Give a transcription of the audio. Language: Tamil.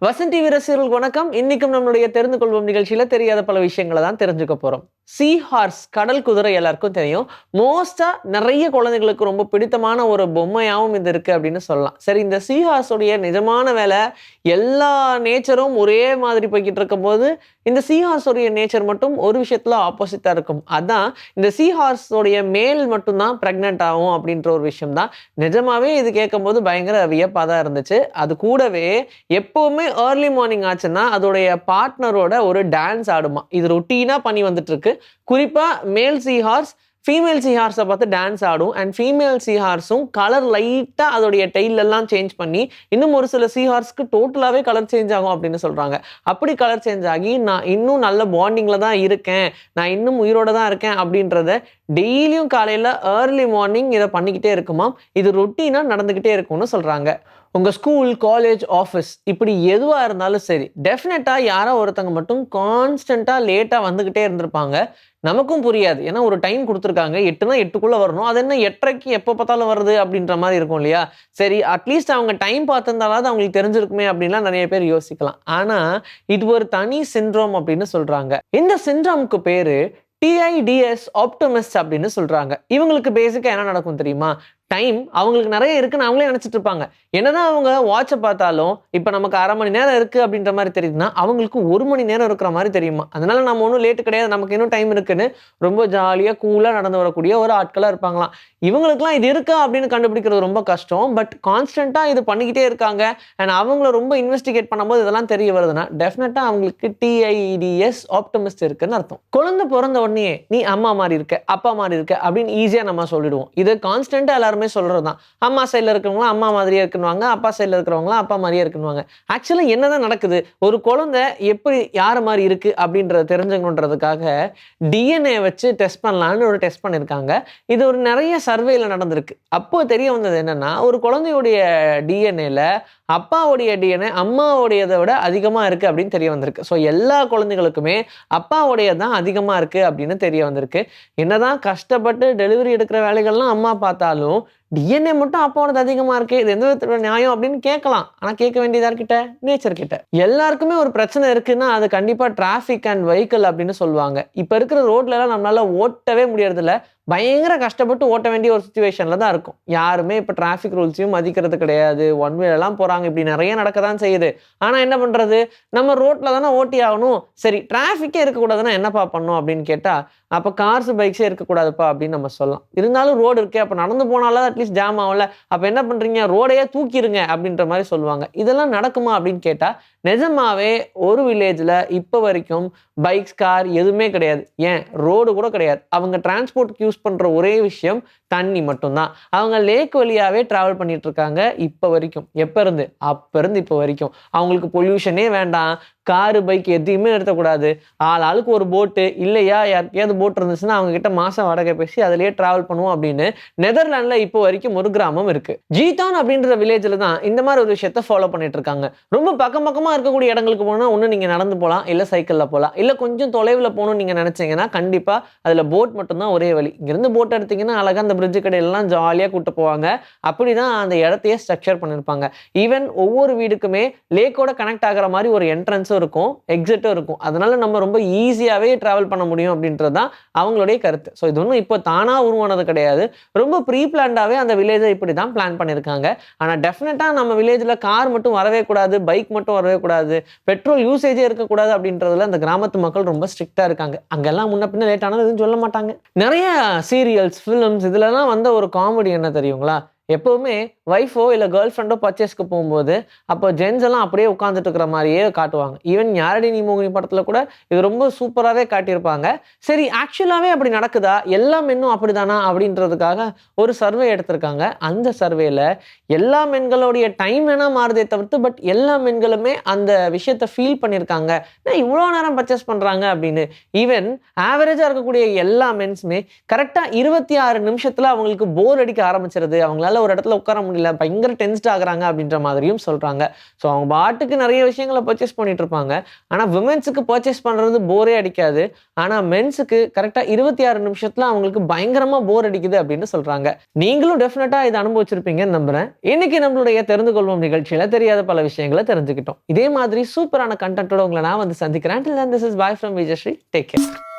வசந்த் டிவி ரசிகர்களுக்கு வணக்கம். இன்னைக்கும் நம்மளுடைய தெரிந்து கொள்வோம் நிகழ்ச்சியில தெரியாத பல விஷயங்களை தான் தெரிஞ்சுக்க போறோம். சீ ஹார்ஸ், கடல் குதிரை எல்லாருக்கும் தெரியும். மோஸ்டா நிறைய குழந்தைகளுக்கு ரொம்ப பிடித்தமான ஒரு பொம்மையாவும் இது இருக்கு அப்படின்னு சொல்லலாம். சரி, இந்த சீ ஹார்ஸோடைய நிஜமான வேலை எல்லா நேச்சரும் ஒரே மாதிரி போய்கிட்டு இருக்கும்போது இந்த சீ ஹார்ஸோடைய நேச்சர் மட்டும் ஒரு விஷயத்துல ஆப்போசிட்டா இருக்கும். அதான் இந்த சீ ஹார்ஸோடைய மேல் மட்டும்தான் பிரெக்னென்ட் ஆகும் அப்படின்ற ஒரு விஷயம் தான். நிஜமாவே இது கேட்கும்போது பயங்கர வியப்பா தான் இருந்துச்சு. அது கூடவே எப்பவுமே ஏர்லி மார்னிங் ஆச்சுன்னா அதோடைய பார்ட்னரோட ஒரு டான்ஸ் ஆடுமா. இது ரொட்டீனா பண்ணி வந்துட்டு இருக்கு. குறிப்பா மேல் சீ ஹார்ஸ் ஃபீமேல் சீ ஹார்ஸை பார்த்து டான்ஸ் ஆடும். அண்ட் ஃபீமேல் சீ ஹார்ஸும் கலர் லைட்டாக அதோடைய டெய்ல் எல்லாம் சேஞ்ச் பண்ணி, இன்னும் ஒரு சில சீ ஹார்ஸ்க்கு டோட்டலாகவே கலர் சேஞ்ச் ஆகும் அப்படின்னு சொல்கிறாங்க. அப்படி கலர் சேஞ்ச் ஆகி நான் இன்னும் நல்ல பாண்டிங்கில் தான் இருக்கேன், நான் இன்னும் உயிரோட தான் இருக்கேன் அப்படின்றத டெய்லியும் காலையில் ஏர்லி மார்னிங் இதை பண்ணிக்கிட்டே இருக்குமாம். இது ரொட்டீனாக நடந்துக்கிட்டே இருக்கும்னு சொல்கிறாங்க. உங்கள் ஸ்கூல், காலேஜ், ஆஃபீஸ் இப்படி எதுவாக இருந்தாலும் சரி, டெஃபினட்டாக யாரோ ஒருத்தங்க மட்டும் கான்ஸ்டண்ட்டாக லேட்டாக வந்துக்கிட்டே இருந்திருப்பாங்க. நமக்கும் புரியாது. ஏன்னா ஒரு டைம் கொடுத்துருக்காங்க, 8னா 8க்குள்ளே வரணும். அது என்ன 8:30க்கு எப்போ பார்த்தாலும் வருது அப்படின்ற மாதிரி இருக்கும் இல்லையா? சரி, அட்லீஸ்ட் அவங்க டைம் பார்த்துருந்தாலாவது அவங்களுக்கு தெரிஞ்சிருக்குமே அப்படின்லாம் நிறைய பேர் யோசிக்கலாம். ஆனால் இது ஒரு தனி சிண்ட்ரோம் அப்படின்னு சொல்கிறாங்க. இந்த சிண்ட்ரோமுக்கு பேர் டிஐடிஎஸ் ஆப்டிமிஸ்ட் அப்படின்னு சொல்கிறாங்க. இவங்களுக்கு பேசிக்காக என்ன நடக்கும் தெரியுமா? டைம் அவங்களுக்கு நிறைய இருக்குன்னு அவங்களே நினச்சிட்டு இருப்பாங்க. என்னதான் அவங்க வாட்சை பார்த்தாலும் இப்போ நமக்கு 1/2 மணி நேரம் இருக்குது அப்படின்ற மாதிரி தெரியுதுன்னா அவங்களுக்கு 1 மணி நேரம் இருக்கிற மாதிரி தெரியுமா. அதனால நம்ம ஒன்றும் லேட்டு கிடையாது, நமக்கு இன்னும் டைம் இருக்குன்னு ரொம்ப ஜாலியாக கூலாக நடந்து வரக்கூடிய ஒரு ஆட்களாக இருப்பாங்களாம். இவங்களுக்குலாம் இது இருக்கா அப்படின்னு கண்டுபிடிக்கிறது ரொம்ப கஷ்டம். பட் கான்ஸ்டண்ட்டாக இது பண்ணிக்கிட்டே இருக்காங்க. அண்ட் அவங்கள ரொம்ப இன்வெஸ்டிகேட் பண்ணும்போது இதெல்லாம் தெரிய வருதுன்னா டெஃபினட்டாக அவங்களுக்கு டிஐடிஎஸ் ஆப்டிமிஸ்ட் இருக்குன்னு அர்த்தம். குழந்தை பிறந்த உடனே நீ அம்மா மாதிரி இருக்க, அப்பா மாதிரி இருக்க அப்படின்னு ஈஸியாக நம்ம சொல்லிடுவோம். இது கான்ஸ்டண்ட்டாக எல்லாரும் சொல்றதுதான். அம்மா சைட்ல இருக்கிறவங்க அம்மா மாதிரியே இருக்குவாங்க, அப்பா சைட்ல இருக்கிறவங்க அப்பா மாதிரியே இருக்குவாங்க. ஆக்சுவலா என்னதான் நடக்குது? ஒரு குழந்தை எப்படி யார் மாதிரி இருக்கு அப்படின்றத தெரிஞ்சுக்கணுன்றதுக்காக டிஎன்ஏ வச்சு டெஸ்ட் பண்ணலான்னு ஒரு டெஸ்ட் பண்ணியிருக்காங்க. இது ஒரு நிறைய சர்வேல நடந்திருக்கு. அப்போ தெரிய வந்தது என்னன்னா, ஒரு குழந்தையுடைய டிஎன்ஏல அப்பாவுடைய டிஎன்ஏ அம்மாவுடையதை விட அதிகமா இருக்கு அப்படின்னு தெரிய வந்திருக்கு. ஸோ எல்லா குழந்தைகளுக்குமே அப்பாவுடையது தான் அதிகமா இருக்கு அப்படின்னு தெரிய வந்திருக்கு. என்னதான் கஷ்டப்பட்டு டெலிவரி எடுக்கிற வேலைகள்லாம் அம்மா பார்த்தாலும் டிஎன்ஏ மட்டும் அப்பாவோடது அதிகமா இருக்கு, இது எந்த விதத்துல நியாயம் அப்படின்னு கேட்கலாம். ஆனா கேட்க வேண்டியதா கிட்ட நேச்சர் கிட்ட. எல்லாருக்குமே ஒரு பிரச்சனை இருக்குன்னா அது கண்டிப்பா டிராபிக் அண்ட் வெஹிக்கிள் அப்படின்னு சொல்லுவாங்க. இப்ப இருக்கிற ரோட்ல எல்லாம் நம்மளால ஓட்டவே முடியறது இல்ல. பயங்கர கஷ்டப்பட்டு ஓட்ட வேண்டிய ஒரு சுச்சுவேஷன்ல தான் இருக்கும். யாருமே இப்ப டிராபிக் ரூல்ஸையும் மதிக்கிறது கிடையாது. ஒன் வே எல்லாம் போறாங்க. இப்படி நிறைய நடக்கதான் செய்யுது. ஆனா என்ன பண்றது? நம்ம ரோட்ல தானே ஓட்டி ஆகணும். சரி, டிராபிக்கே இருக்கக்கூடாதுன்னா என்னப்பா பண்ணும் அப்படின்னு கேட்டா, அப்ப கார்ஸ் பைக்ஸே இருக்கக்கூடாதுப்பா அப்படின்னு நம்ம சொல்லலாம். இருந்தாலும் ரோடு இருக்கே, அப்ப நடந்து போனாலும் அட்லீஸ்ட் ஜாம் ஆகல. அப்ப என்ன பண்றீங்க? ரோடையே தூக்கிருங்க அப்படின்ற மாதிரி சொல்லுவாங்க. இதெல்லாம் நடக்குமா அப்படின்னு கேட்டா, நிஜமாவே ஒரு வில்லேஜ்ல இப்ப வரைக்கும் பைக்ஸ், கார் எதுவுமே கிடையாது. ஏன் ரோடு கூட கிடையாது. அவங்க டிரான்ஸ்போர்ட் யூஸ் பண்ற ஒரே விஷயம் தண்ணி மட்டும்தான். அவங்க லேக் வழியாவே டிராவல் பண்ணிட்டு இருக்காங்க இப்ப வரைக்கும். எப்ப இருந்து? அப்ப இருந்து இப்ப வரைக்கும். அவங்களுக்கு பொல்யூஷனே வேண்டாம். காரு, பைக் எதையுமே நிறுத்தக்கூடாது. ஆளுக்கு ஒரு போட்டு இல்லையா, யாருக்கையாவது போட் இருந்துச்சுன்னா அவங்க கிட்ட மாசம் வாடகை பேசி அதிலேயே டிராவல் பண்ணுவோம் அப்படின்னு நெதர்லாண்ட்ல இப்போ வரைக்கும் ஒரு கிராமம் இருக்கு. ஜீதான் அப்படின்ற வில்லேஜ்ல தான் இந்த மாதிரி ஒரு விஷயத்த ஃபாலோ பண்ணிட்டு இருக்காங்க. ரொம்ப பக்கமா இருக்கக்கூடிய இடங்களுக்கு போனா ஒண்ணு நீங்க நடந்து போகலாம், இல்ல சைக்கிள்ல போகலாம், இல்ல கொஞ்சம் தொலைவில் போகணும்னு நீங்க நினைச்சீங்கன்னா கண்டிப்பா அதுல போட் மட்டும்தான் ஒரே வழி. இங்கிருந்து போட் எடுத்தீங்கன்னா அழகா அந்த பிரிட்ஜ் கடையெல்லாம் ஜாலியா கூட்டு போவாங்க. அப்படிதான் அந்த இடத்தையே ஸ்ட்ரக்சர் பண்ணிருப்பாங்க. ஈவன் ஒவ்வொரு வீடுக்குமே லேக்கோட கனெக்ட் ஆகிற மாதிரி ஒரு என்ட்ரன்ஸும் இருக்கும், எக்ஸிட்டும் இருக்கும். அதனால நம்ம ரொம்ப ஈஸியாவே டிராவல் பண்ண முடியும் அப்படின்றது தான் அவங்களுடைய கருத்து. ஸோ இது ஒன்றும் இப்போ தானா உருவானது கிடையாது. ரொம்ப ப்ரீ பிளான்டாவே அந்த வில்லேஜை இப்படி தான் பிளான் பண்ணியிருக்காங்க. ஆனால் டெஃபினட்டா நம்ம வில்லேஜில் கார் மட்டும் வரவே கூடாது, பைக் மட்டும் வரவே கூடாது, பெட்ரோல் யூசேஜே இருக்கக்கூடாது அப்படின்றதுல அந்த கிராமத்து மக்கள் ரொம்ப ஸ்ட்ரிக்டா இருக்காங்க. அங்கெல்லாம் முன்ன பின்ன லேட் ஆனாலும் எதுவும் சொல்ல மாட்டாங்க. நிறைய சீரியல்ஸ், ஃபிலிம்ஸ் இதுலலாம் வந்த ஒரு காமெடி என்ன தெரியுங்களா? எப்பவுமே ஒய்ஃபோ இல்லை கேர்ள் ஃப்ரெண்டோ பர்ச்சேஸ்க்கு போகும்போது அப்போ ஜென்ஸ் எல்லாம் அப்படியே உட்காந்துட்டு இருக்கிற மாதிரியே காட்டுவாங்க. ஈவன் யாரடி நீ மோகினி படத்துல கூட இது ரொம்ப சூப்பராகவே காட்டியிருப்பாங்க. சரி, ஆக்சுவலாகவே அப்படி நடக்குதா, எல்லா மென்னும் அப்படிதானா அப்படின்றதுக்காக ஒரு சர்வே எடுத்திருக்காங்க. அந்த சர்வேல எல்லா மென்களுடைய டைம் வேணா மாறுதே தவிர்த்து பட் எல்லா மென்களுமே அந்த விஷயத்த ஃபீல் பண்ணியிருக்காங்க. இவ்வளோ நேரம் பர்ச்சேஸ் பண்றாங்க அப்படின்னு. ஈவன் ஆவரேஜா இருக்கக்கூடிய எல்லா மென்ஸுமே கரெக்டா 26 நிமிஷத்துல அவங்களுக்கு போர் அடிக்க ஆரம்பிச்சிருது. அவங்களால ஒரு இடத்துல உட்கார முடியல, முடியல, பயங்கர டென்ஸ்ட் ஆகுறாங்க அப்படின்ற மாதிரியும் சொல்றாங்க. ஸோ அவங்க பாட்டுக்கு நிறைய விஷயங்களை பர்ச்சேஸ் பண்ணிட்டு இருப்பாங்க. ஆனால் விமென்ஸுக்கு பர்ச்சேஸ் பண்ணுறது போரே அடிக்காது. ஆனால் மென்ஸுக்கு கரெக்டாக 26 நிமிஷத்தில் அவங்களுக்கு பயங்கரமாக போர் அடிக்குது அப்படின்னு சொல்றாங்க. நீங்களும் டெஃபினட்டாக இதை அனுபவிச்சிருப்பீங்கன்னு நம்புறேன். இன்னைக்கு நம்மளுடைய தெரிந்து கொள்வோம் நிகழ்ச்சியில தெரியாத பல விஷயங்களை தெரிஞ்சுக்கிட்டோம். இதே மாதிரி சூப்பரான கண்டென்ட்டோட உங்களை நான் வந்து சந்திக்கிறேன். Till then, this is bye from Vijayashree. Take care.